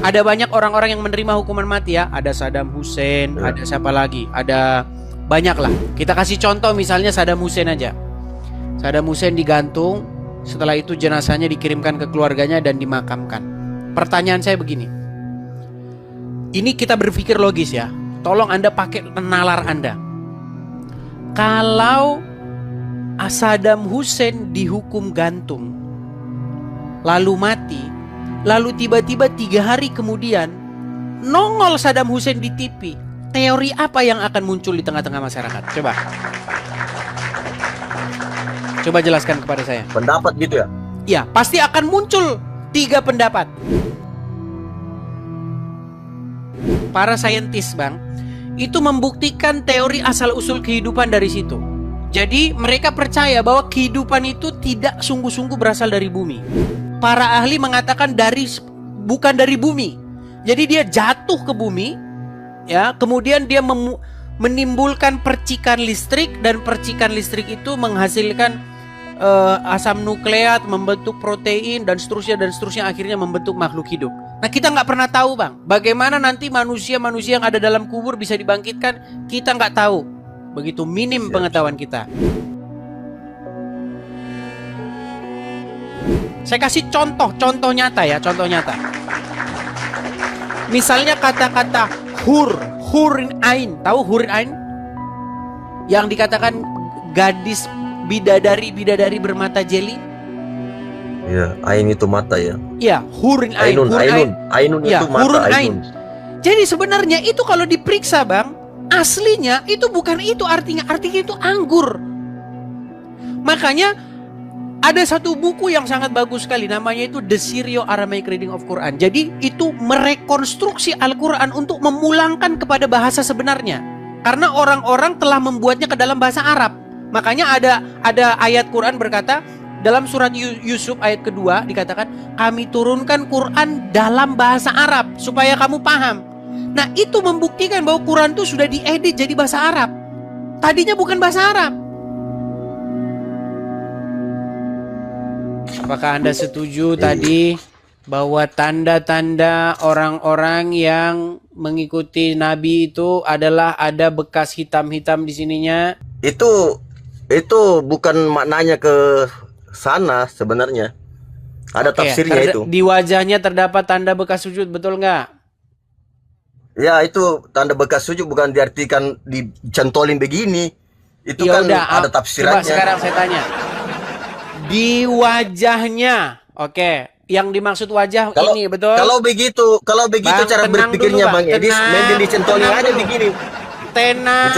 Ada banyak orang-orang yang menerima hukuman mati ya. Ada Saddam Hussein, ada siapa lagi? Ada banyak lah. Kita kasih contoh misalnya Saddam Hussein aja. Saddam Hussein digantung, setelah itu jenazahnya dikirimkan ke keluarganya dan dimakamkan. Pertanyaan saya begini. Ini kita berpikir logis ya. Tolong Anda pakai nalar Anda. Kalau Saddam Hussein dihukum gantung, lalu mati, lalu tiba-tiba 3 hari kemudian nongol Saddam Hussein di TV, teori apa yang akan muncul di tengah-tengah masyarakat? Coba jelaskan kepada saya. Pendapat gitu ya? Ya, pasti akan muncul 3 pendapat. Para saintis, Bang, itu membuktikan teori asal-usul kehidupan dari situ. Jadi mereka percaya bahwa kehidupan itu tidak sungguh-sungguh berasal dari bumi. Para ahli mengatakan bukan dari bumi. Jadi dia jatuh ke bumi, ya, kemudian dia menimbulkan percikan listrik, dan percikan listrik itu menghasilkan asam nukleat, membentuk protein dan seterusnya akhirnya membentuk makhluk hidup. Nah, kita nggak pernah tahu, Bang, bagaimana nanti manusia-manusia yang ada dalam kubur bisa dibangkitkan. Kita nggak tahu. Begitu minim pengetahuan kita. Saya kasih contoh nyata ya, contoh nyata. Misalnya kata-kata hurin ain, tahu hurin ain? Yang dikatakan gadis bidadari bermata jeli. Iya, ain itu mata ya. Iya, hurin ain. Ainun Ya, itu mata. hurun ain. Ainun. Jadi sebenarnya itu kalau diperiksa, Bang, aslinya itu bukan itu artinya itu anggur. Makanya ada satu buku yang sangat bagus sekali, namanya itu The Syrio-Aramaic Reading of Quran. Jadi itu merekonstruksi Al-Quran untuk memulangkan kepada bahasa sebenarnya. Karena orang-orang telah membuatnya ke dalam bahasa Arab. Makanya ada ayat Quran berkata, dalam surat Yusuf ayat kedua dikatakan, kami turunkan Quran dalam bahasa Arab supaya kamu paham. Nah, itu membuktikan bahwa Quran itu sudah diedit jadi bahasa Arab. Tadinya bukan bahasa Arab. Apakah Anda setuju tadi bahwa tanda-tanda orang-orang yang mengikuti Nabi itu adalah ada bekas hitam-hitam di sininya? Itu bukan maknanya ke sana sebenarnya. Ada tafsirnya itu. Di wajahnya terdapat tanda bekas sujud, betul nggak? Ya, itu tanda bekas sujud bukan diartikan dicentolin begini. Itu kan ada tafsirannya. Coba sekarang saya tanya. Di wajahnya, oke, yang dimaksud wajah ini betul? Kalau begitu Bang, cara berpikirnya dulu, Bang Edis, main dicentolin aja begini. Tenang.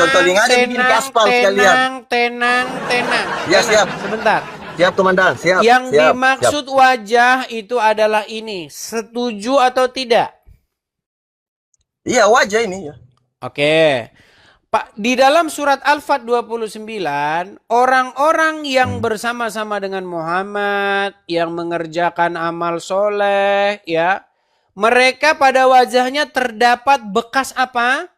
Ya, siap. Sebentar. Siap, Komandan. Siap. Yang dimaksud wajah itu adalah ini. Setuju atau tidak? Iya, wajah ini ya. Oke. Pak, di dalam surat Al-Fat 29, orang-orang yang bersama-sama dengan Muhammad, yang mengerjakan amal soleh, ya, mereka pada wajahnya terdapat bekas apa?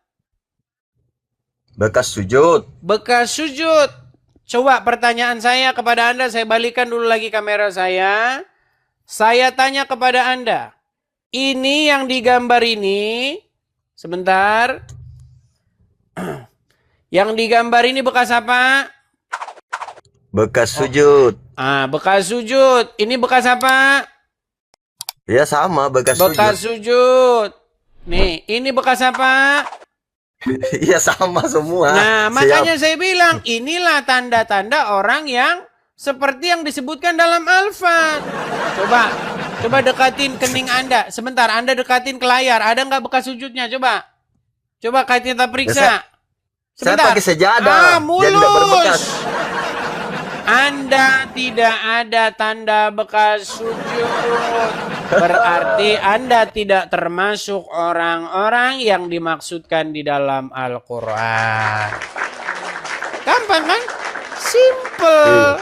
Bekas sujud. Bekas sujud. Coba pertanyaan saya kepada Anda, saya balikan dulu lagi kamera saya. Saya tanya kepada Anda, ini yang digambar ini, sebentar. Yang digambar ini bekas apa? Bekas sujud. Bekas sujud. Ini bekas apa? Ya sama, bekas sujud. Nih, ini bekas apa? Iya sama semua. Nah, makanya saya bilang inilah tanda-tanda orang yang seperti yang disebutkan dalam Al-Fat. Coba dekatin kening Anda. Sebentar, Anda dekatin ke layar. Ada nggak bekas sujudnya? Coba kita periksa. Sebentar. Saya pakai sejadah. Mulus. Anda tidak ada tanda bekas sujud. Berarti Anda tidak termasuk orang-orang yang dimaksudkan di dalam Al-Quran. Gampang kan? Simple.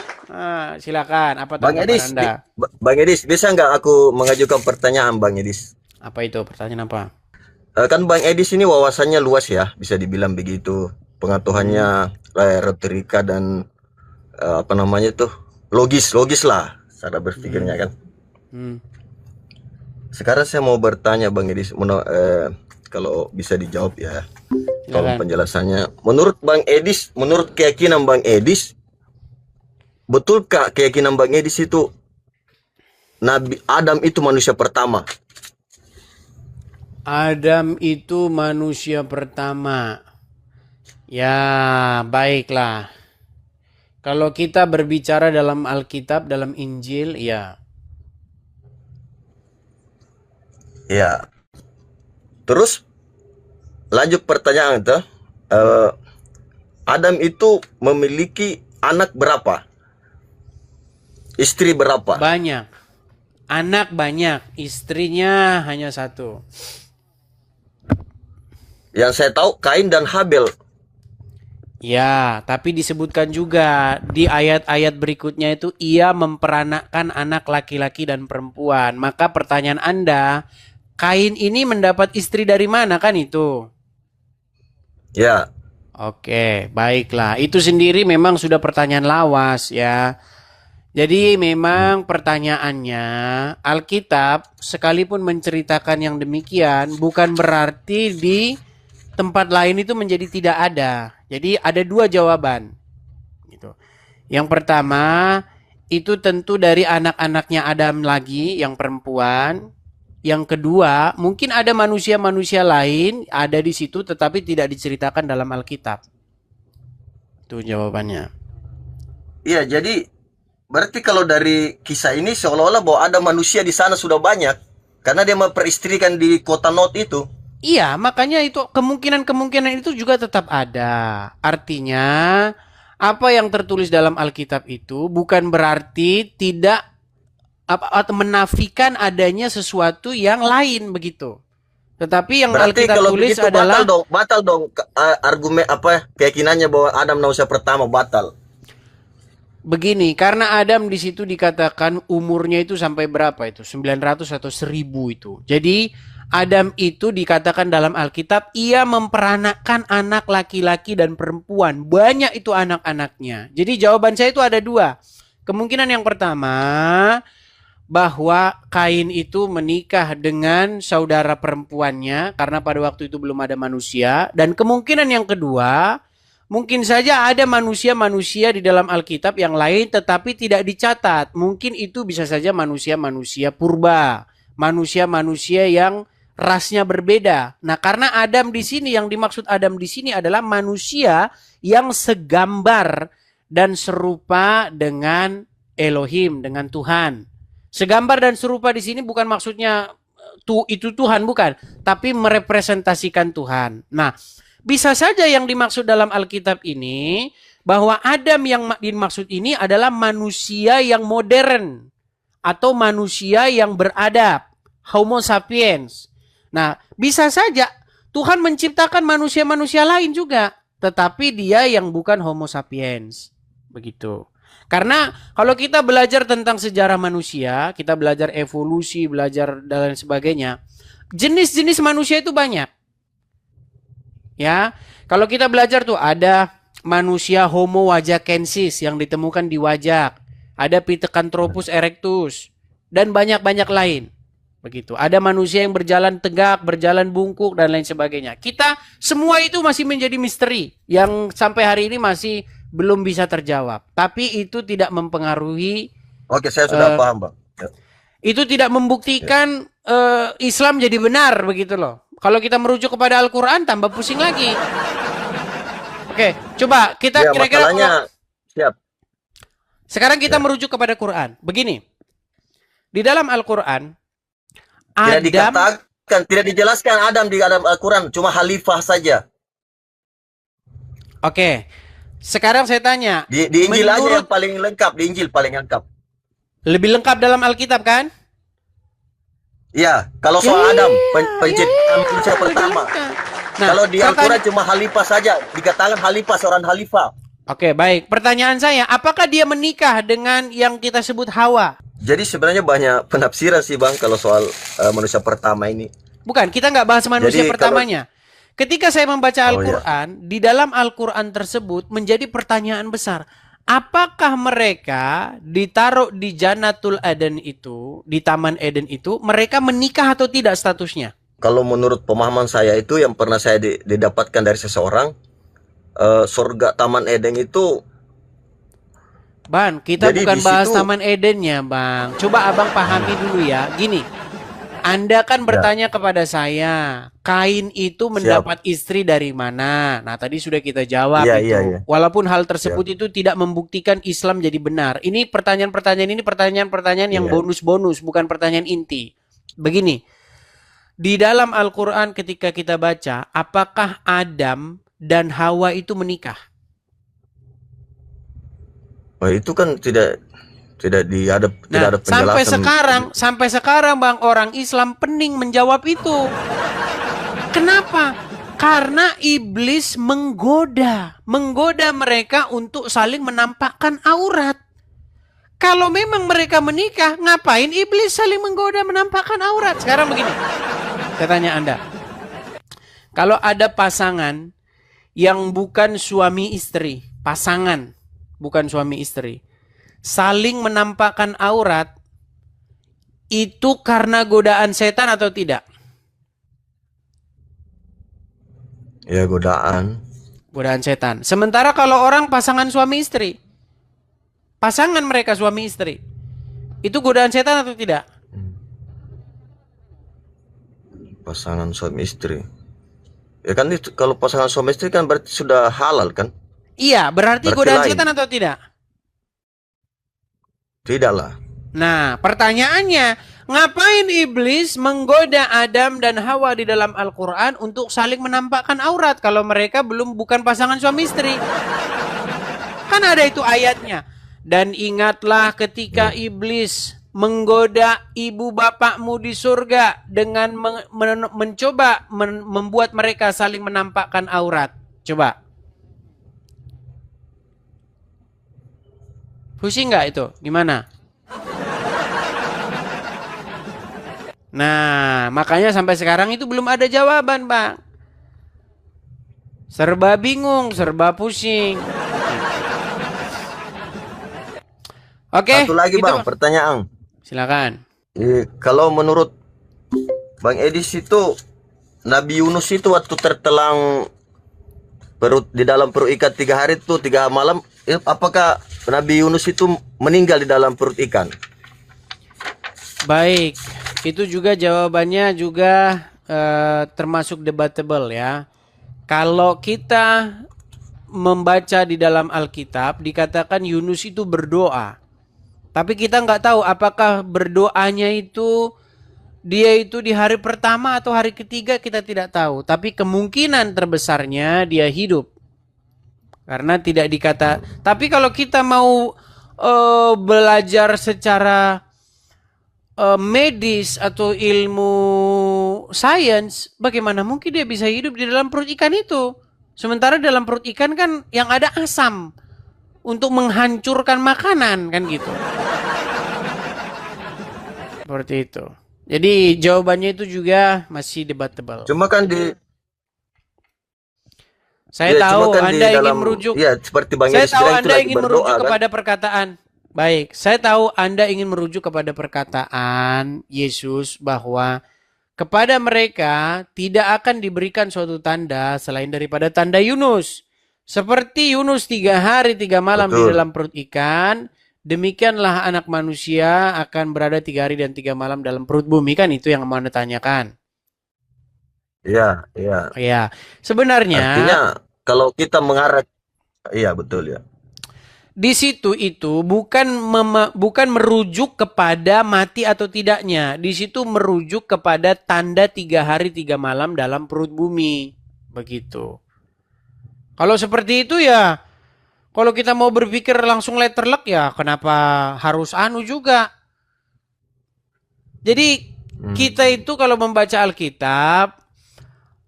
Silakan. Apa tanggapan Anda? Bang Edis, bisa nggak aku mengajukan pertanyaan, Bang Edis? Apa itu? Pertanyaan apa? Kan Bang Edis ini wawasannya luas ya, bisa dibilang begitu. Pengetahuannya retorika dan apa namanya tuh logis lah cara berpikirnya kan. sekarang saya mau bertanya Bang Edis, kalau bisa dijawab ya. Kalau Silakan. penjelasannya, menurut Bang Edis, menurut keyakinan Bang Edis, betulkah keyakinan Bang Edis itu Nabi Adam itu manusia pertama? Adam itu manusia pertama. Ya, baiklah. Kalau kita berbicara dalam Alkitab, dalam Injil, ya. Ya. Terus lanjut pertanyaan itu, Adam itu memiliki anak berapa? Istri berapa? Banyak. Anak banyak, istrinya hanya satu. Yang saya tahu Kain dan Habel. Ya, tapi disebutkan juga di ayat-ayat berikutnya itu ia memperanakkan anak laki-laki dan perempuan. Maka pertanyaan Anda, Kain ini mendapat istri dari mana kan itu? Ya. Oke, baiklah. Itu sendiri memang sudah pertanyaan lawas ya. Jadi memang pertanyaannya, Alkitab sekalipun menceritakan yang demikian bukan berarti di tempat lain itu menjadi tidak ada. Jadi ada dua jawaban. Gitu. Yang pertama itu tentu dari anak-anaknya Adam lagi yang perempuan. Yang kedua mungkin ada manusia-manusia lain ada di situ tetapi tidak diceritakan dalam Alkitab. Itu jawabannya. Iya, jadi berarti kalau dari kisah ini seolah-olah bahwa ada manusia di sana sudah banyak karena dia memperistrikan di kota Not itu. Iya, makanya itu kemungkinan-kemungkinan itu juga tetap ada. Artinya, apa yang tertulis dalam Alkitab itu bukan berarti tidak atau menafikan adanya sesuatu yang lain begitu. Tetapi yang Berarti Alkitab kalau tulis begitu adalah batal dong argumen keyakinannya bahwa Adam manusia pertama batal. begini, karena Adam di situ dikatakan umurnya itu sampai berapa itu? 900 atau 1000 itu. Jadi Adam itu dikatakan dalam Alkitab ia memperanakkan anak laki-laki dan perempuan. Banyak itu anak-anaknya. Jadi jawaban saya itu ada dua. Kemungkinan yang pertama bahwa Kain itu menikah dengan saudara perempuannya karena pada waktu itu belum ada manusia. Dan kemungkinan yang kedua, mungkin saja ada manusia-manusia di dalam Alkitab yang lain tetapi tidak dicatat. Mungkin itu bisa saja manusia-manusia purba, manusia-manusia yang rasnya berbeda. Nah, karena Adam di sini yang dimaksud Adam di sini adalah manusia yang segambar dan serupa dengan Elohim, dengan Tuhan. Segambar dan serupa di sini bukan maksudnya itu Tuhan, bukan, tapi merepresentasikan Tuhan. Nah, bisa saja yang dimaksud dalam Alkitab ini bahwa Adam yang dimaksud ini adalah manusia yang modern atau manusia yang beradab, Homo sapiens. Nah, bisa saja Tuhan menciptakan manusia-manusia lain juga, tetapi dia yang bukan Homo sapiens. Begitu. Karena kalau kita belajar tentang sejarah manusia, kita belajar evolusi, belajar dan lain sebagainya, jenis-jenis manusia itu banyak. Ya, kalau kita belajar tuh ada manusia Homo wajakensis yang ditemukan di Wajak, ada Pithecanthropus erectus dan banyak-banyak lain. Begitu. Ada manusia yang berjalan tegak, berjalan bungkuk dan lain sebagainya. Kita semua itu masih menjadi misteri yang sampai hari ini masih belum bisa terjawab. Tapi itu tidak mempengaruhi. Oke, saya sudah paham, Bang. Ya. Itu tidak membuktikan Islam jadi benar begitu loh. Kalau kita merujuk kepada Al-Quran tambah pusing lagi. Oke, coba kita kira-kira siap. Sekarang kita merujuk kepada Quran. Begini. Di dalam Al-Quran Tidak dikatakan, tidak dijelaskan Adam di dalam Al-Quran, cuma khalifah saja. Oke. Sekarang saya tanya. Di Injil aja yang paling lengkap, di Injil paling lengkap. Lebih lengkap dalam Alkitab kan? Iya, kalau soal Adam, penciptaan manusia pertama. Nah, kalau di Al-Quran cuma khalifah saja, dikatakan khalifah, seorang khalifah. Oke, baik. Pertanyaan saya, apakah dia menikah dengan yang kita sebut Hawa? Jadi sebenarnya banyak penafsiran sih Bang kalau soal manusia pertama ini. Bukan, kita nggak bahas manusia pertamanya. Ketika saya membaca Al-Quran, di dalam Al-Quran tersebut menjadi pertanyaan besar. apakah mereka ditaruh di Jannatul Eden itu, di Taman Eden itu, mereka menikah atau tidak statusnya? Kalau menurut pemahaman saya itu yang pernah saya didapatkan dari seseorang, surga Taman Eden itu, Bang, kita jadi bukan di bahas situ Taman Edennya, Bang. Coba Abang pahami dulu ya. Gini, Anda kan ya, bertanya kepada saya, Kain itu siap. mendapat istri dari mana? Nah, tadi sudah kita jawab Iya, iya, itu. iya. Walaupun hal Siap. tersebut itu tidak membuktikan Islam jadi benar. Ini pertanyaan-pertanyaan ini pertanyaan-pertanyaan yang Iya. bonus-bonus, bukan pertanyaan inti. Begini, di dalam Al-Quran ketika kita baca, apakah Adam dan Hawa itu menikah? Oh, itu kan tidak tidak ada Nah, penjelasan. sampai sekarang Bang, orang Islam pening menjawab itu. Kenapa? Karena iblis menggoda mereka untuk saling menampakkan aurat. Kalau memang mereka menikah, ngapain iblis saling menggoda menampakkan aurat? Sekarang begini, saya tanya Anda. Kalau ada pasangan yang bukan suami istri, pasangan bukan suami istri, saling menampakkan aurat, itu karena godaan setan atau tidak? Ya, godaan. Godaan setan. Sementara kalau orang pasangan suami istri, pasangan mereka suami istri, itu godaan setan atau tidak? Pasangan suami istri. Ya kan, itu kalau pasangan suami istri kan berarti sudah halal kan? Iya, berarti Berarti godaan lain. setan atau tidak? Tidaklah. Nah, pertanyaannya, ngapain iblis menggoda Adam dan Hawa di dalam Al-Quran untuk saling menampakkan aurat kalau mereka bukan pasangan suami istri? Kan ada itu ayatnya. Dan ingatlah ketika iblis menggoda ibu bapakmu di surga dengan mencoba membuat mereka saling menampakkan aurat. Coba. Pusing nggak itu? Gimana? Nah, makanya sampai sekarang itu belum ada jawaban, Bang. Serba bingung, serba pusing. Oke, Satu lagi gitu, Bang, pertanyaan. Silakan. Kalau menurut Bang Edis itu, Nabi Yunus itu waktu tertelang di dalam perut ikan 3 hari itu 3 malam, apakah Nabi Yunus itu meninggal di dalam perut ikan? Baik, itu juga jawabannya juga termasuk debatable ya. Kalau kita membaca di dalam Alkitab dikatakan Yunus itu berdoa. Tapi kita nggak tahu apakah berdoanya itu dia itu di hari pertama atau hari ketiga, kita tidak tahu. Tapi kemungkinan terbesarnya dia hidup. Karena tidak dikata. Tapi kalau kita mau belajar secara medis atau ilmu sains, bagaimana mungkin dia bisa hidup di dalam perut ikan itu? Sementara dalam perut ikan kan yang ada asam untuk menghancurkan makanan kan gitu. Seperti itu. Jadi jawabannya itu juga masih debatable. Cuma kan Saya tahu cuma kan Anda ingin dalam, merujuk. ya seperti Bang Saya Edis tahu bilang itu Anda lagi ingin berdoa merujuk kan? kepada perkataan. Baik, saya tahu Anda ingin merujuk kepada perkataan Yesus bahwa kepada mereka tidak akan diberikan suatu tanda selain daripada tanda Yunus. Seperti Yunus 3 hari 3 malam di Betul. dalam perut ikan, demikianlah anak manusia akan berada 3 hari dan 3 malam dalam perut bumi. Kan itu yang mau Anda tanyakan. Iya, iya. Ya, sebenarnya Artinya kalau kita mengarah, iya betul ya. di situ itu bukan merujuk kepada mati atau tidaknya. Di situ merujuk kepada tanda 3 hari 3 malam dalam perut bumi. Begitu. Kalau seperti itu ya, kalau kita mau berpikir langsung letterlek ya, kenapa harus anu juga? Jadi kita itu kalau membaca Alkitab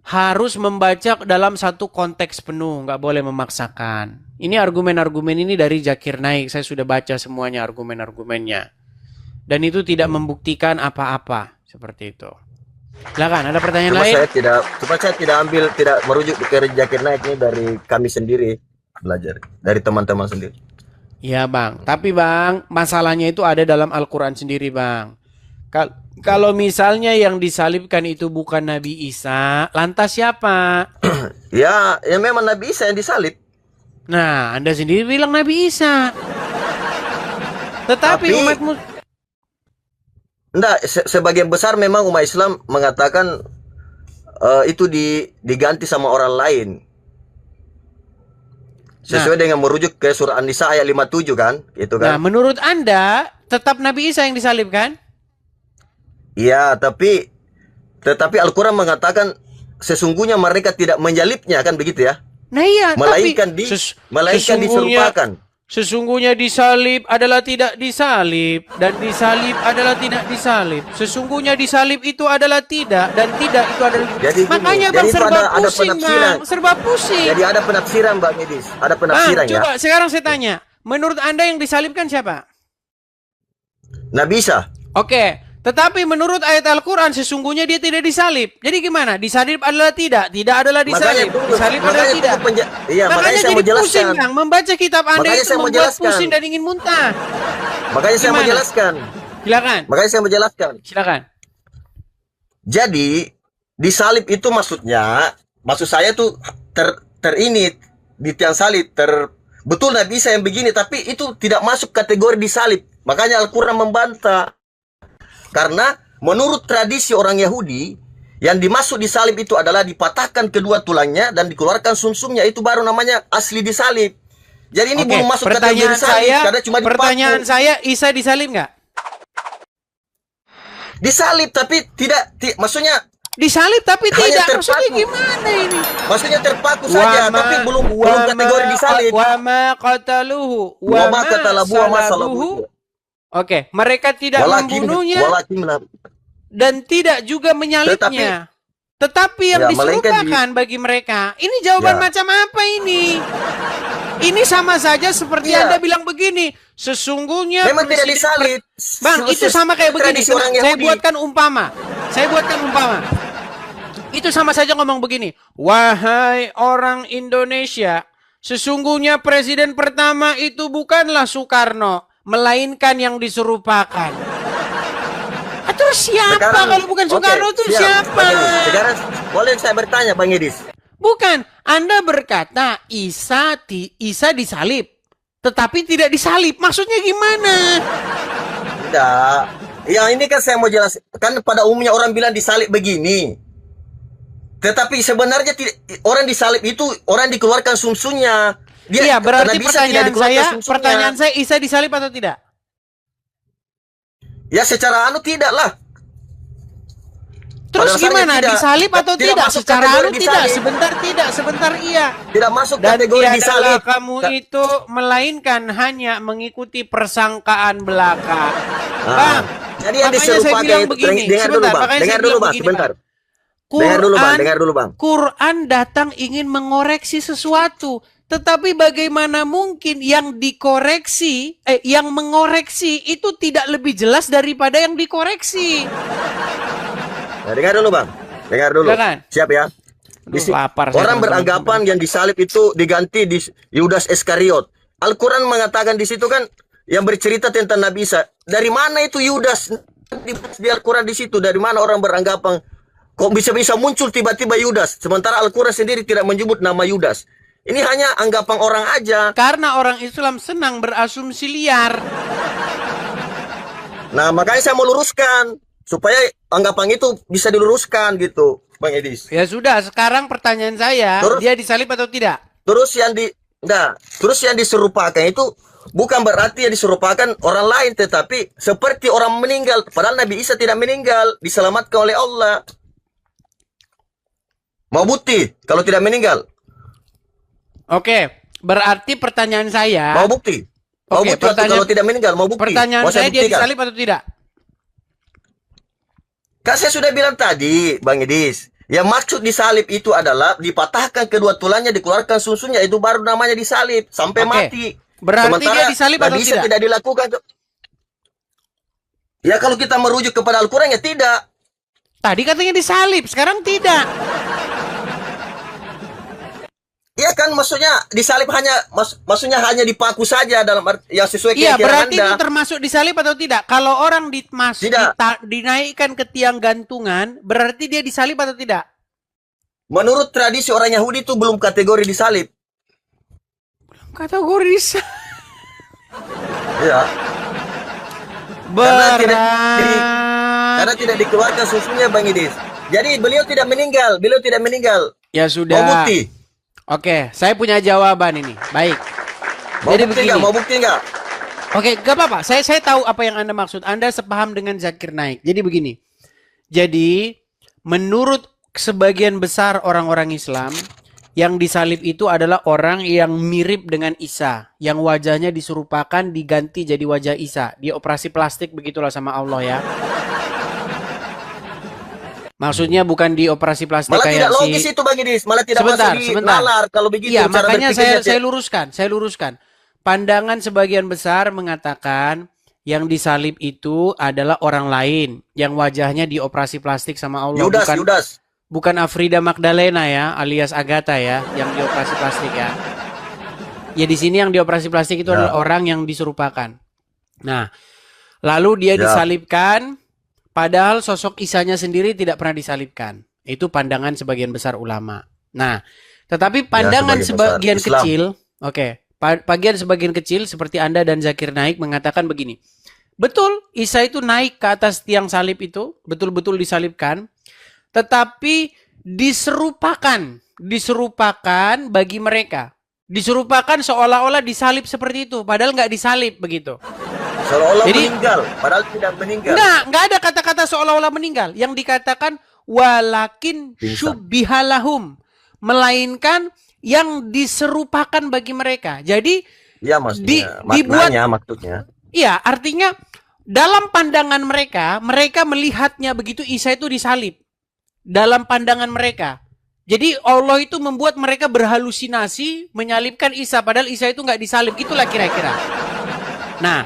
harus membaca dalam satu konteks penuh, nggak boleh memaksakan. Ini argumen-argumen ini dari Zakir Naik, saya sudah baca semuanya argumen-argumennya. Dan itu tidak membuktikan apa-apa, seperti itu. Silakan, ada pertanyaan lain? Saya tidak merujuk ke Zakir Naik ini, dari kami sendiri belajar, dari teman-teman sendiri. Iya bang, tapi bang, masalahnya itu ada dalam Al-Quran sendiri bang. Kalau misalnya yang disalibkan itu bukan Nabi Isa, lantas siapa? Ya, ya memang Nabi Isa yang disalib. Nah, Anda sendiri bilang Nabi Isa. Tetapi Tapi- umat Enggak, sebagian besar memang umat Islam mengatakan itu diganti sama orang lain. Sesuai dengan merujuk ke surah An-Nisa ayat 57 kan? Itu Nah, kan? menurut Anda tetap Nabi Isa yang disalibkan? Iya, tetapi Al-Quran mengatakan sesungguhnya mereka tidak menyalibnya kan begitu ya? Nah iya, Melainkan tapi melainkan diserupakan. Sesungguhnya disalib adalah tidak disalib dan disalib adalah tidak disalib. Sesungguhnya disalib itu adalah tidak dan tidak itu adalah. Jadi gini, Makanya jadi bang itu serba ada pusing penafsiran. bang, serba pusing. Jadi ada penafsiran Mbak Medis, ada Bang, penafsiran ya. coba sekarang saya tanya, menurut Anda yang disalibkan siapa? Nabi Isa. Oke, tetapi menurut ayat Al-Quran sesungguhnya dia tidak disalib. Jadi gimana? Disalib adalah tidak, tidak adalah disalib. Disalib adalah tidak. Iya, makanya saya jadi mau jelaskan. pusing bang, membaca kitab Anda Makanya itu saya mau membuat jelaskan. pusing dan ingin muntah. Makanya saya mau Gimana? jelaskan. Silakan, Makanya saya mau jelaskan. silakan. Jadi disalib itu maksud saya tuh ini di tiang salib betul Nabi Isa yang begini, tapi itu tidak masuk kategori disalib. Makanya Al-Quran membantah. Karena menurut tradisi orang Yahudi, yang dimaksud disalib itu adalah dipatahkan kedua tulangnya dan dikeluarkan sumsumnya, itu baru namanya asli disalib. Jadi ini Oke, belum masuk kategori disalib karena cuma pertanyaan dipaku. saya, Isa disalib nggak? Disalib tapi maksudnya Disalib tapi Hanya tidak. terpaku. Maksudnya gimana ini? maksudnya terpaku saja, tapi belum kategori disalib. Wa ma qataluhu Wa ma qatalahu wa ma salabuhu. Oke, mereka tidak membunuhnya walakin dan tidak juga menyalibnya. Tetapi yang Ya, melainkan diserupakan bagi mereka. Ini jawaban Ya. macam apa ini? Ini sama saja seperti Iya. Anda bilang begini. Sesungguhnya memang tidak presiden- disalib. Bang, itu sama kayak begini. Tradisi orang Saya Yahudi. buatkan umpama. Itu sama saja ngomong begini. Wahai orang Indonesia, sesungguhnya presiden pertama itu bukanlah Soekarno, melainkan yang diserupakan. Atau siapa kalau bukan Soekarno itu siap, siapa? Bang Edis. Sekarang boleh saya bertanya Bang Edis? Bukan, Anda berkata Isa disalib, tetapi tidak disalib. Maksudnya gimana? Tidak. Ya ini kan saya mau jelas. Kan pada umumnya orang bilang disalib begini. Tetapi sebenarnya orang disalib itu orang dikeluarkan sumsumnya. Iya, berarti Nabi Isa tidak dikeluarkan sumsumnya. pertanyaan saya, Isa disalib atau tidak? Ya secara tidak lah. Terus Pada dasarnya gimana? tidak. Disalib atau Tidak tidak? masuk Secara kategori tidak, disalib. sebentar iya. Tidak masuk Dan kategori tiadalah disalib. kamu itu melainkan hanya mengikuti persangkaan belaka. Bang, Jadi yang makanya saya diserupakan bilang itu, begini. dengar dulu Sebentar, Bang, makanya saya dengar dulu bilang Bang, begini, sebentar. Bang. Dengar dulu Bang. Quran datang ingin mengoreksi sesuatu. Tetapi bagaimana mungkin yang yang mengoreksi itu tidak lebih jelas daripada yang dikoreksi? Nah, dengar dulu Bang. Dengar dulu. Silakan. Siap ya. Aduh, lapar saya Orang teman-teman. beranggapan yang disalib itu diganti di Yudas Iskariot. Al-Quran mengatakan di situ kan yang bercerita tentang Nabi Isa. Dari mana itu Yudas? Di Al-Quran di situ. Dari mana orang beranggapan kok bisa muncul tiba-tiba Yudas? Sementara Al-Quran sendiri tidak menyebut nama Yudas. Ini hanya anggapan orang aja. Karena orang Islam senang berasumsi liar. Nah, makanya saya mau luruskan supaya anggapan itu bisa diluruskan gitu, Bang Edis. Ya sudah, sekarang pertanyaan saya, Terus? dia disalib atau tidak? Terus yang diserupakan itu bukan berarti yang diserupakan orang lain, tetapi seperti orang meninggal. Padahal Nabi Isa tidak meninggal, diselamatkan oleh Allah. Mau bukti kalau tidak meninggal? Oke, berarti pertanyaan saya, Mau bukti? Mau Oke, bukti atau kalau tidak meninggal? Mau bukti? pertanyaan Mau saya dia buktikan? disalib atau tidak? Kan saya sudah bilang tadi, Bang Edis. Yang maksud disalib itu adalah dipatahkan kedua tulangnya, dikeluarkan susunya, itu baru namanya disalib sampai Oke. mati. Berarti dia disalib atau Nabi Isa tidak? tidak dilakukan. Ya kalau kita merujuk kepada Al-Quran ya tidak. Tadi katanya disalib, sekarang tidak. Iya kan, maksudnya disalib hanya maksudnya hanya dipaku saja dalam yang sesuai Iya, keyakinan berarti Anda. itu termasuk disalib atau tidak? Kalau orang Tidak. dinaikkan ke tiang gantungan, berarti dia disalib atau tidak? Menurut tradisi orang Yahudi itu belum kategori disalib. Kategori disalib. Iya. Berat. Karena tidak dikeluarkan susunya, Bang Idis. Jadi beliau tidak meninggal. Ya Mau sudah. bukti? Oke, saya punya jawaban ini. Baik. Mau Jadi bukti begini. nggak? Mau bukti nggak? Oke, gak apa-apa. Saya tahu apa yang Anda maksud. Anda sepaham dengan Zakir Naik. Jadi begini. Jadi, menurut sebagian besar orang-orang Islam, yang disalib itu adalah orang yang mirip dengan Isa, yang wajahnya diserupakan diganti jadi wajah Isa. Dia operasi plastik begitulah sama Allah ya. Maksudnya bukan di operasi plastik Malah kayak tidak logis itu, Bang Idis. Malah tidak masuk di nalar kalau begitu. Iya, cara makanya berpikirnya. saya luruskan. Pandangan sebagian besar mengatakan yang disalib itu adalah orang lain yang wajahnya dioperasi plastik sama Allah. Yudas. Bukan Afrida Magdalena ya, alias Agatha ya, yang dioperasi plastik ya. Ya di sini yang dioperasi plastik itu adalah orang yang diserupakan. Nah, lalu dia disalibkan. Padahal sosok Isanya sendiri tidak pernah disalibkan. Itu pandangan sebagian besar ulama. Nah, tetapi pandangan sebagian kecil, sebagian kecil seperti Anda dan Zakir Naik mengatakan begini. Betul, Isa itu naik ke atas tiang salib itu, betul-betul disalibkan, tetapi diserupakan bagi mereka. Diserupakan seolah-olah disalib seperti itu, padahal nggak disalib begitu. Seolah-olah meninggal, padahal tidak meninggal. Nggak ada kata-kata seolah-olah meninggal. Yang dikatakan walakin syubbihalahum, melainkan yang diserupakan bagi mereka. Jadi ya maksudnya, maksudnya. Iya, artinya dalam pandangan mereka melihatnya begitu Isa itu disalib. Dalam pandangan mereka. Jadi Allah itu membuat mereka berhalusinasi menyalibkan Isa, padahal Isa itu nggak disalib. Itulah kira-kira. Nah,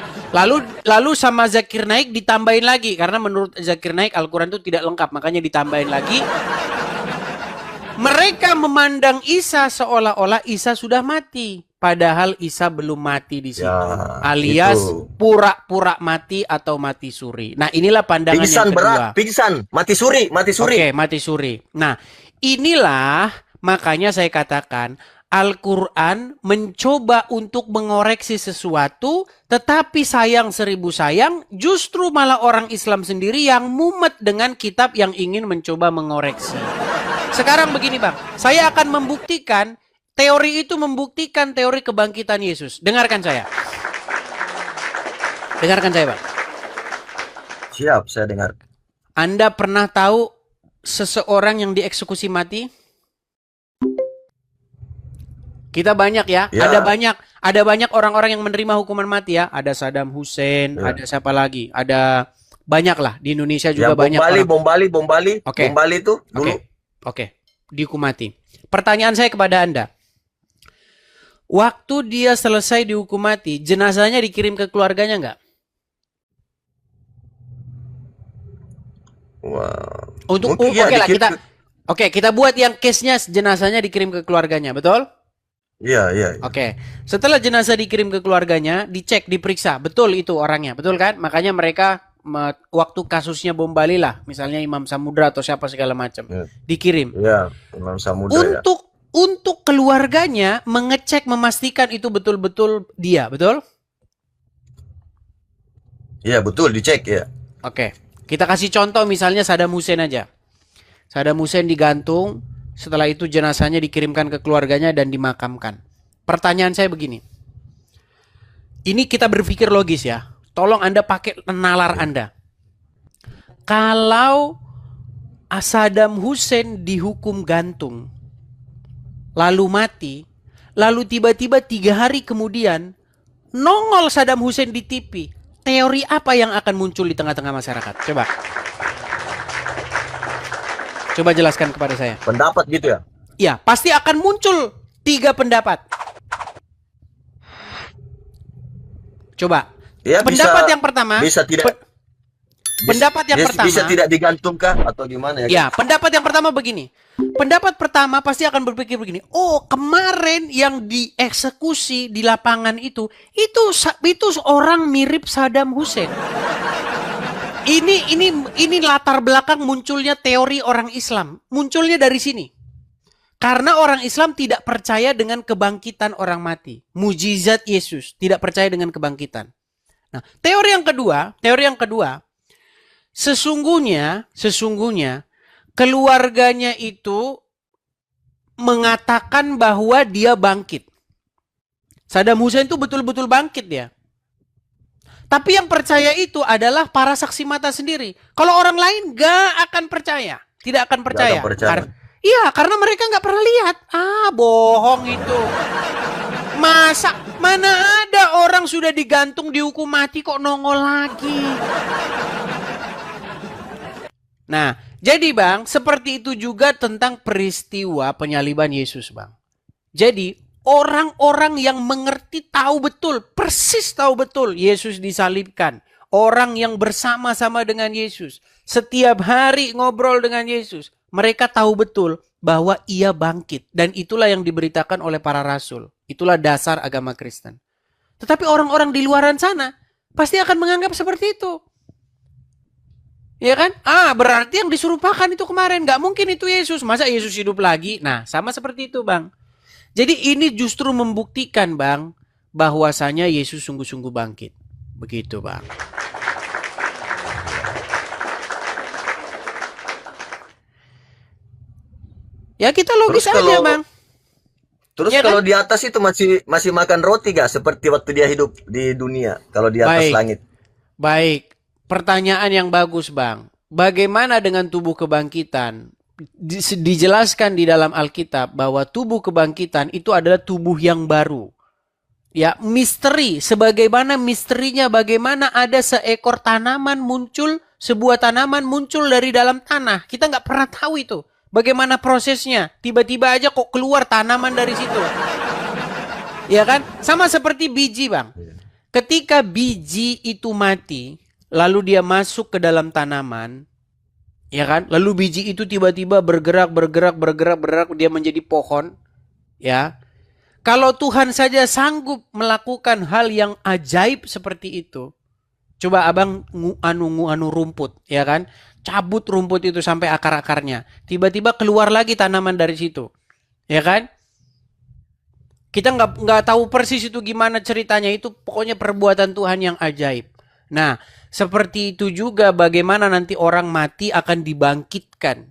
lalu sama Zakir Naik ditambahin lagi, karena menurut Zakir Naik Al-Quran itu tidak lengkap, makanya ditambahin lagi. Mereka memandang Isa seolah-olah Isa sudah mati, padahal Isa belum mati di situ, alias pura-pura mati atau mati suri. Nah, inilah pandangan yang kedua. Pingsan, mati suri. Oke, mati suri. Nah, inilah makanya saya katakan Al-Quran mencoba untuk mengoreksi sesuatu, tetapi sayang seribu sayang, justru malah orang Islam sendiri yang mumet dengan kitab yang ingin mencoba mengoreksi. Sekarang begini Bang, saya akan membuktikan, teori itu membuktikan teori kebangkitan Yesus. Dengarkan saya. Dengarkan saya Bang. Siap, saya dengar. Anda pernah tahu seseorang yang dieksekusi mati? Kita banyak ya. Ada banyak orang-orang yang menerima hukuman mati ya. Ada Saddam Hussein, ada siapa lagi? Ada banyak lah di Indonesia juga banyak. Bom Bali itu dulu. Oke, dihukum mati. Pertanyaan saya kepada Anda. Waktu dia selesai dihukum mati, jenazahnya dikirim ke keluarganya nggak? Wow. Kita buat yang case-nya jenazahnya dikirim ke keluarganya, betul? Iya. Oke. Setelah jenazah dikirim ke keluarganya, dicek, diperiksa, betul itu orangnya, betul kan? Makanya mereka waktu kasusnya bom Bali lah, misalnya Imam Samudra atau siapa segala macam, dikirim. Iya, Imam Samudra. Untuk keluarganya mengecek, memastikan itu betul-betul dia, betul? Iya, betul, dicek ya. Oke. Kita kasih contoh misalnya Saddam Hussein aja. Saddam Hussein digantung, setelah itu jenazahnya dikirimkan ke keluarganya dan dimakamkan. Pertanyaan saya begini. Ini kita berpikir logis ya. Tolong Anda pakai nalar Anda. Kalau Saddam Hussein dihukum gantung, lalu mati, lalu tiba-tiba 3 hari kemudian nongol Saddam Hussein di TV, teori apa yang akan muncul di tengah-tengah masyarakat? Coba jelaskan kepada saya. Pendapat gitu ya? Ya, pasti akan muncul 3 pendapat. Coba. Ya, pendapat yang pertama. Bisa tidak. Pendapat yang pertama. Bisa tidak digantungkah atau gimana ya? Ya, pendapat yang pertama begini. pendapat pertama pasti akan berpikir begini, oh kemarin yang dieksekusi di lapangan itu orang mirip Saddam Hussein. Ini latar belakang munculnya teori orang Islam. Munculnya dari sini. Karena orang Islam tidak percaya dengan kebangkitan orang mati. Mujizat Yesus, tidak percaya dengan kebangkitan. Nah, teori yang kedua, sesungguhnya keluarganya itu mengatakan bahwa dia bangkit. Saddam Hussein itu betul-betul bangkit dia. Tapi yang percaya itu adalah para saksi mata sendiri. Kalau orang lain gak akan percaya. Tidak akan percaya. Iya, karena mereka gak pernah lihat. Bohong itu. Mana ada orang sudah digantung dihukum mati kok nongol lagi. Nah, jadi Bang, seperti itu juga tentang peristiwa penyaliban Yesus Bang. Jadi orang-orang yang mengerti persis tahu betul Yesus disalibkan. Orang yang bersama-sama dengan Yesus, setiap hari ngobrol dengan Yesus, mereka tahu betul bahwa ia bangkit. Dan itulah yang diberitakan oleh para rasul. Itulah dasar agama Kristen. Tetapi orang-orang di luaran sana pasti akan menganggap seperti itu. Ya kan? Berarti yang disuruhkan itu kemarin. Gak mungkin itu Yesus. Masa Yesus hidup lagi? Nah, sama seperti itu Bang. Jadi ini justru membuktikan Bang, bahwasanya Yesus sungguh-sungguh bangkit. Begitu Bang. Ya kita logis aja Bang. Terus ya kalau kan? Di atas itu masih makan roti gak? Seperti waktu dia hidup di dunia. Kalau di atas langit. Baik. Pertanyaan yang bagus Bang. Bagaimana dengan tubuh kebangkitan? Dijelaskan di dalam Alkitab bahwa tubuh kebangkitan itu adalah tubuh yang baru. Ya, misteri. Sebagaimana misterinya bagaimana ada seekor tanaman muncul, sebuah tanaman muncul dari dalam tanah. Kita nggak pernah tahu itu. Bagaimana prosesnya? Tiba-tiba aja kok keluar tanaman dari situ. Ya kan? Sama seperti biji Bang. Ketika biji itu mati, lalu dia masuk ke dalam tanaman, ya kan? Lalu biji itu tiba-tiba bergerak, dia menjadi pohon, ya. Kalau Tuhan saja sanggup melakukan hal yang ajaib seperti itu, coba Abang anu rumput, ya kan? Cabut rumput itu sampai akar-akarnya, tiba-tiba keluar lagi tanaman dari situ, ya kan? Kita nggak tahu persis itu gimana ceritanya, itu pokoknya perbuatan Tuhan yang ajaib. Nah, seperti itu juga bagaimana nanti orang mati akan dibangkitkan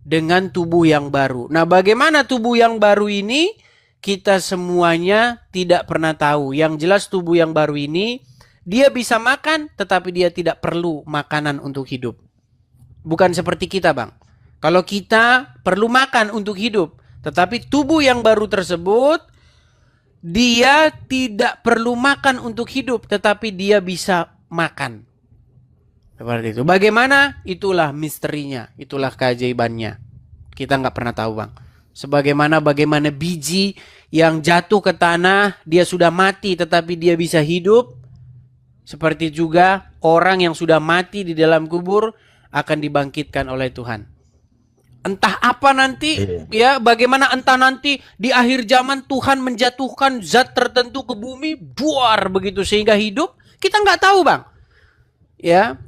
dengan tubuh yang baru. Nah, bagaimana tubuh yang baru ini kita semuanya tidak pernah tahu. Yang jelas tubuh yang baru ini dia bisa makan tetapi dia tidak perlu makanan untuk hidup. Bukan seperti kita Bang. Kalau kita perlu makan untuk hidup, tetapi tubuh yang baru tersebut dia tidak perlu makan untuk hidup tetapi dia bisa makan. Seperti itu. Bagaimana? Itulah misterinya. Itulah keajaibannya. Kita nggak pernah tahu Bang. Bagaimana biji yang jatuh ke tanah, dia sudah mati tetapi dia bisa hidup. Seperti juga orang yang sudah mati di dalam kubur akan dibangkitkan oleh Tuhan. Entah apa nanti, ya bagaimana entah nanti di akhir zaman Tuhan menjatuhkan zat tertentu ke bumi, buar begitu sehingga hidup. Kita nggak tahu Bang. Ya.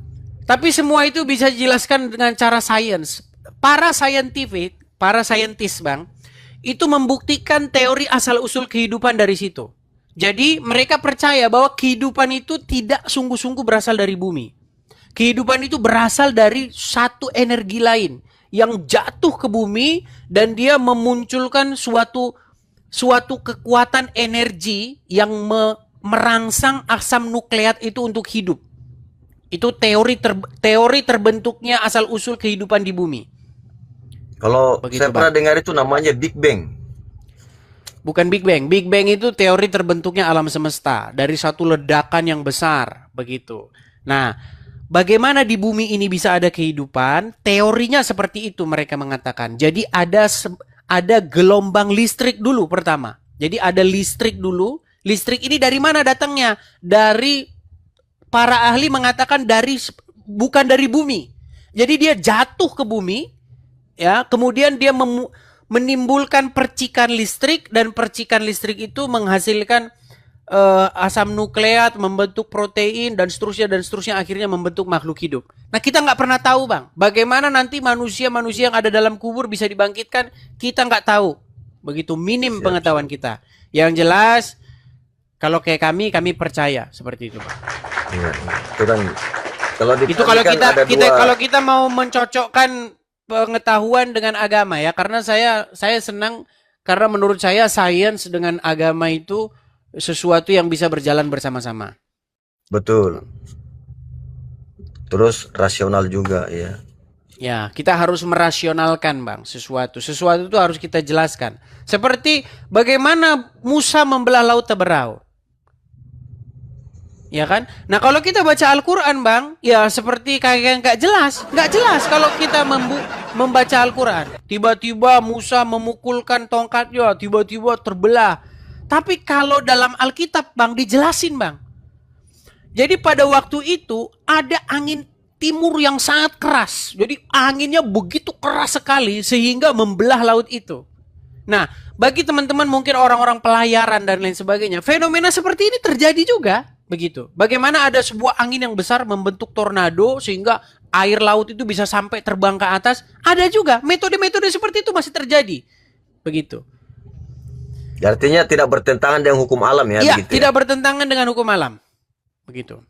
Tapi semua itu bisa dijelaskan dengan cara sains. Para saintis Bang, itu membuktikan teori asal-usul kehidupan dari situ. Jadi mereka percaya bahwa kehidupan itu tidak sungguh-sungguh berasal dari bumi. Kehidupan itu berasal dari satu energi lain yang jatuh ke bumi dan dia memunculkan suatu kekuatan energi yang merangsang asam nukleat itu untuk hidup. Itu teori terbentuknya asal-usul kehidupan di bumi. Kalau saya pernah dengar itu namanya Big Bang. Bukan Big Bang. Big Bang itu teori terbentuknya alam semesta dari satu ledakan yang besar, begitu. Nah, bagaimana di bumi ini bisa ada kehidupan? Teorinya seperti itu mereka mengatakan. Jadi ada gelombang listrik dulu pertama. Jadi ada listrik dulu. Listrik ini dari mana datangnya? Dari para ahli mengatakan bukan dari bumi. Jadi dia jatuh ke bumi, Ya, kemudian dia menimbulkan percikan listrik, dan percikan listrik itu menghasilkan asam nukleat, membentuk protein dan seterusnya akhirnya membentuk makhluk hidup. Nah, kita nggak pernah tahu, Bang, bagaimana nanti manusia-manusia yang ada dalam kubur bisa dibangkitkan, kita nggak tahu. Begitu minim pengetahuan kita. Yang jelas kalau kayak kami percaya seperti itu, Bang. Iya, itu kan kalau Itu kalau kan ada kalau kita mau mencocokkan pengetahuan dengan agama ya, karena saya senang karena menurut saya sains dengan agama itu sesuatu yang bisa berjalan bersama-sama. betul. Terus rasional juga ya. Ya, kita harus merasionalkan, Bang, sesuatu. Sesuatu itu harus kita jelaskan. Seperti bagaimana Musa membelah laut Teberau. Ya kan? Nah, kalau kita baca Al-Quran, Bang, ya seperti kayak nggak jelas. Nggak jelas kalau kita membaca Al-Quran. Tiba-tiba Musa memukulkan tongkatnya, tiba-tiba terbelah. Tapi kalau dalam Alkitab, Bang, dijelasin, Bang. Jadi pada waktu itu ada angin timur yang sangat keras. Jadi anginnya begitu keras sekali sehingga membelah laut itu. Nah, bagi teman-teman mungkin orang-orang pelayaran dan lain sebagainya, fenomena seperti ini terjadi juga. Begitu. Bagaimana ada sebuah angin yang besar membentuk tornado sehingga air laut itu bisa sampai terbang ke atas. Ada juga metode-metode seperti itu masih terjadi. Begitu. Artinya tidak bertentangan dengan hukum alam ya, Iya, begitu. tidak bertentangan dengan hukum alam. Begitu.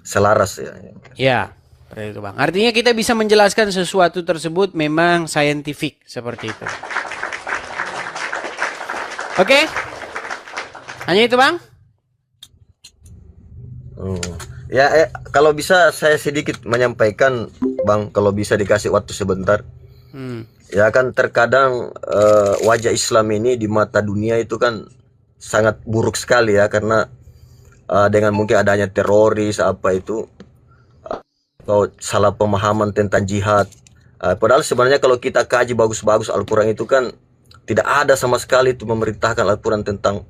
Selaras ya. Ya, seperti itu, Bang. Artinya kita bisa menjelaskan sesuatu tersebut memang scientific seperti itu. Oke? Hanya itu, Bang? Ya, kalau bisa saya sedikit menyampaikan, Bang, kalau bisa dikasih waktu sebentar. Ya kan terkadang wajah Islam ini di mata dunia itu kan sangat buruk sekali ya, karena dengan mungkin adanya teroris apa itu, atau salah pemahaman tentang jihad. Padahal sebenarnya kalau kita kaji bagus-bagus Al-Quran itu kan tidak ada sama sekali itu memerintahkan Al-Quran tentang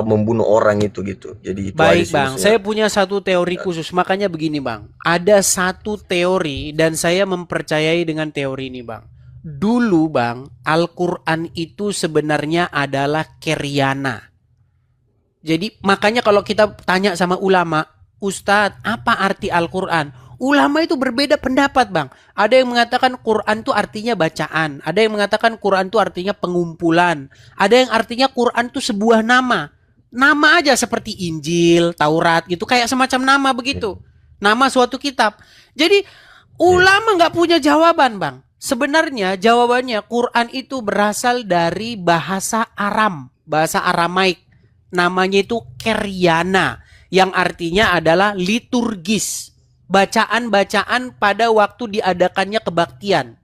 membunuh orang itu gitu. Jadi itu baik, aja Bang, sih, saya punya satu teori khusus. Makanya begini, Bang. Ada satu teori dan saya mempercayai dengan teori ini, Bang. Dulu, Bang, Al-Quran itu sebenarnya adalah keryana. Jadi makanya kalau kita tanya sama ulama, Ustadz, apa arti Al-Quran? Ulama itu berbeda pendapat, Bang. Ada yang mengatakan Quran itu artinya bacaan. Ada yang mengatakan Quran itu artinya pengumpulan. Ada yang artinya Quran itu sebuah nama. Nama aja seperti Injil, Taurat gitu. Kayak semacam nama begitu. Nama suatu kitab. Jadi ulama nggak punya jawaban, Bang. Sebenarnya jawabannya Quran itu berasal dari bahasa Aram. Bahasa Aramaik. Namanya itu keryana. Yang artinya adalah liturgis. Bacaan-bacaan pada waktu diadakannya kebaktian.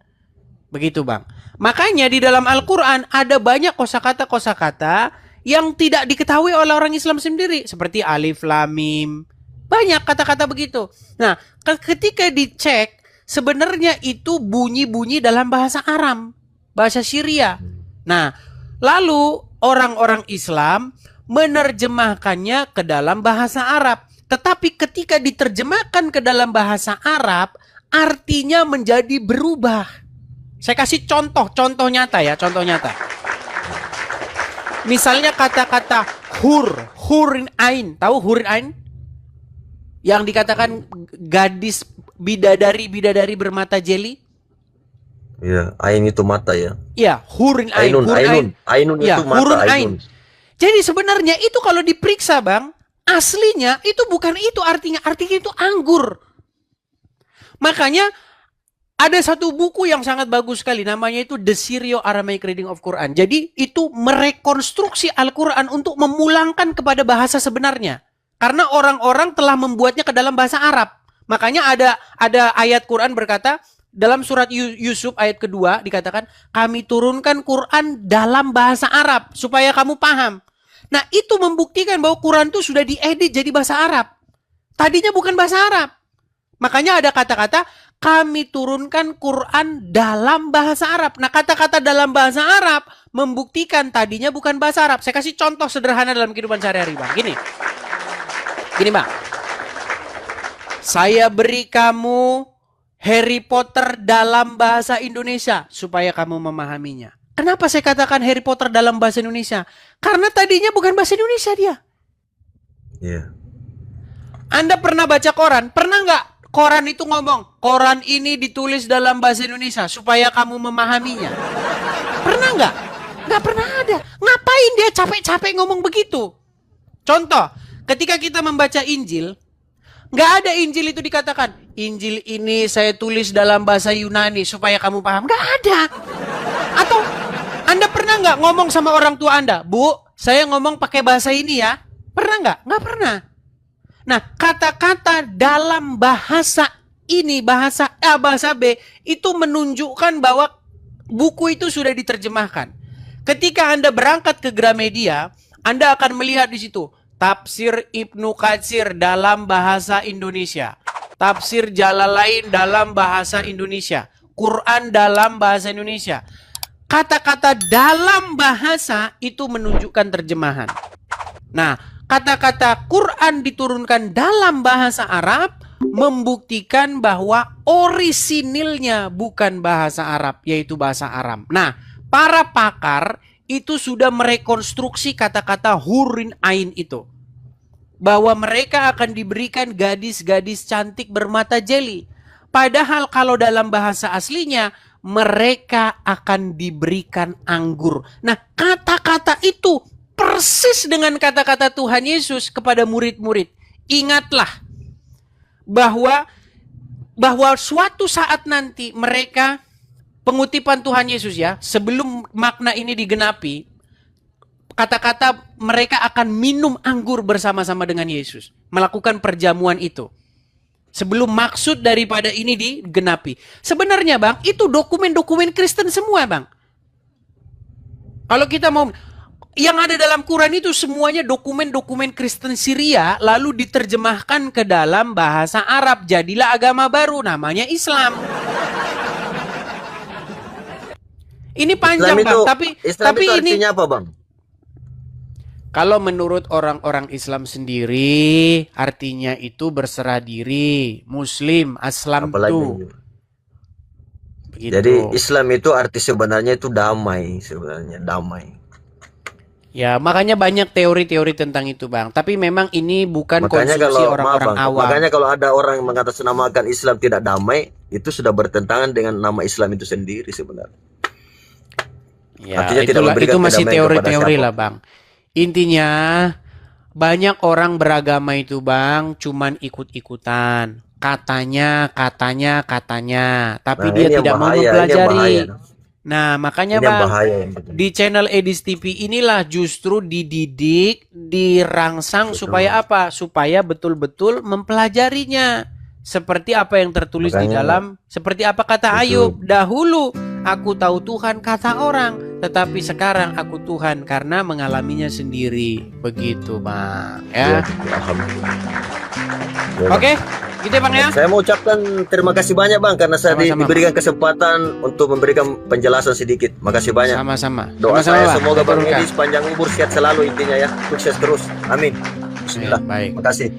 Begitu, Bang. Makanya di dalam Al-Quran ada banyak kosakata-kosakata yang tidak diketahui oleh orang Islam sendiri. Seperti alif, lam, mim. Banyak kata-kata begitu. Nah, ketika dicek, sebenarnya itu bunyi-bunyi dalam bahasa Aram. Bahasa Syria. Nah, lalu orang-orang Islam menerjemahkannya ke dalam bahasa Arab. Tetapi ketika diterjemahkan ke dalam bahasa Arab, artinya menjadi berubah. Saya kasih contoh nyata ya, contoh nyata. Misalnya kata-kata hurin ain. Tahu hurin ain? Yang dikatakan gadis bidadari bermata jeli. Iya, ain itu mata ya. Iya, hurin ain. Ainun ya, itu mata, ainun. Jadi sebenarnya itu kalau diperiksa, Bang, aslinya itu bukan itu artinya itu anggur. Makanya ada satu buku yang sangat bagus sekali, namanya itu The Syrio-Aramaic Reading of Quran. Jadi itu merekonstruksi Al-Quran untuk memulangkan kepada bahasa sebenarnya. Karena orang-orang telah membuatnya ke dalam bahasa Arab. Makanya ada ayat Quran berkata, dalam surat Yusuf ayat kedua dikatakan, kami turunkan Quran dalam bahasa Arab supaya kamu paham. Nah, itu membuktikan bahwa Quran itu sudah diedit jadi bahasa Arab. Tadinya bukan bahasa Arab. Makanya ada kata-kata, kami turunkan Quran dalam bahasa Arab. Nah, kata-kata dalam bahasa Arab membuktikan tadinya bukan bahasa Arab. Saya kasih contoh sederhana dalam kehidupan sehari-hari, Bang. Gini, Bang. Saya beri kamu Harry Potter dalam bahasa Indonesia supaya kamu memahaminya. Kenapa saya katakan Harry Potter dalam bahasa Indonesia? Karena tadinya bukan bahasa Indonesia dia. Iya. Anda pernah baca koran? Pernah nggak koran itu ngomong, koran ini ditulis dalam bahasa Indonesia supaya kamu memahaminya? Pernah nggak? Nggak pernah ada. Ngapain dia capek-capek ngomong begitu? Contoh, ketika kita membaca Injil, nggak ada Injil itu dikatakan, Injil ini saya tulis dalam bahasa Yunani supaya kamu paham. Nggak ada. Atau Anda pernah nggak ngomong sama orang tua Anda, Bu, saya ngomong pakai bahasa ini ya? Pernah nggak? Nggak pernah. Nah, kata-kata dalam bahasa ini, bahasa A, bahasa B, itu menunjukkan bahwa buku itu sudah diterjemahkan. Ketika Anda berangkat ke Gramedia, Anda akan melihat di situ Tafsir Ibnu Katsir dalam bahasa Indonesia, Tafsir Jalalain dalam bahasa Indonesia, Quran dalam bahasa Indonesia. Kata-kata dalam bahasa itu menunjukkan terjemahan. Nah, kata-kata Quran diturunkan dalam bahasa Arab membuktikan bahwa orisinilnya bukan bahasa Arab, yaitu bahasa Aram. Nah, para pakar itu sudah merekonstruksi kata-kata hurin ain itu. Bahwa mereka akan diberikan gadis-gadis cantik bermata jeli. Padahal kalau dalam bahasa aslinya, mereka akan diberikan anggur. Nah, kata-kata itu persis dengan kata-kata Tuhan Yesus kepada murid-murid. Ingatlah bahwa suatu saat nanti mereka, pengutipan Tuhan Yesus ya, sebelum makna ini digenapi, kata-kata mereka akan minum anggur bersama-sama dengan Yesus, melakukan perjamuan itu. Sebelum maksud daripada ini digenapi. Sebenarnya Bang, itu dokumen-dokumen Kristen semua Bang. Kalau kita mau, yang ada dalam Quran itu semuanya dokumen-dokumen Kristen Syria, lalu diterjemahkan ke dalam bahasa Arab. Jadilah agama baru, namanya Islam. Ini panjang Bang, tapi itu ini artinya apa Bang? kalau menurut orang-orang Islam sendiri, artinya itu berserah diri, Muslim, Aslam itu. Begitu. Jadi Islam itu arti sebenarnya itu damai, sebenarnya damai. Ya, makanya banyak teori-teori tentang itu, Bang. Tapi memang ini bukan Makanya konsumsi kalau orang-orang awam. Makanya kalau ada orang yang mengatasnamakan Islam tidak damai, itu sudah bertentangan dengan nama Islam itu sendiri sebenarnya. Ya, itu masih teori-teori lah, Bang. Intinya banyak orang beragama itu Bang cuman ikut-ikutan. Katanya, tapi dia tidak mau mempelajari. Nah, makanya Bang, di channel Edis TV inilah justru dididik, dirangsang supaya apa? Supaya betul-betul mempelajarinya. Seperti apa yang tertulis di dalam, seperti apa kata Ayub, dahulu aku tahu Tuhan kata orang, tetapi sekarang aku Tuhan karena mengalaminya sendiri. Begitu Bang ya. Oke, gitu Bang ya. Saya mau ucapkan terima kasih banyak Bang karena saya diberikan kesempatan untuk memberikan penjelasan sedikit. Makasih banyak. Sama-sama. Doa saya semoga Bang Edis panjang umur, sehat selalu intinya ya. Sukses terus. Amin. Bismillah. Baik. Makasih.